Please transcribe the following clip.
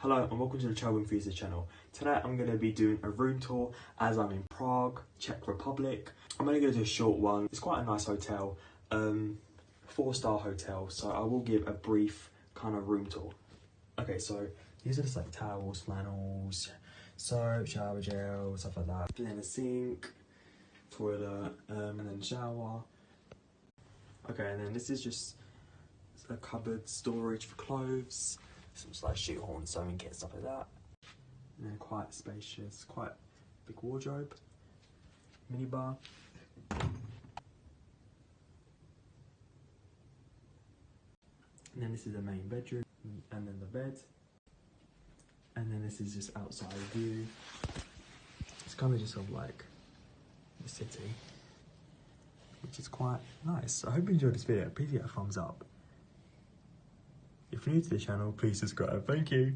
Hello and welcome to the Travel Enthusiast channel. Today I'm going to be doing a room tour as I'm in Prague, Czech Republic. I'm only going to do a short one. It's quite a nice hotel, 4-star hotel, so I will give a brief kind of room tour. Okay, so these are just like towels, flannels, soap, shower gel, stuff like that. And then a sink, toilet, and then shower. Okay, and then this is just a cupboard, storage for clothes, some like shoehorn, sewing kit, stuff like that. And then quite spacious, quite big wardrobe, mini bar. And then this is the main bedroom, and then the bed. And then this is just outside view. It's kind of just of like the city, which is quite nice. I hope you enjoyed this video. Please give it a thumbs up. If you're new to the channel, please subscribe. Thank you.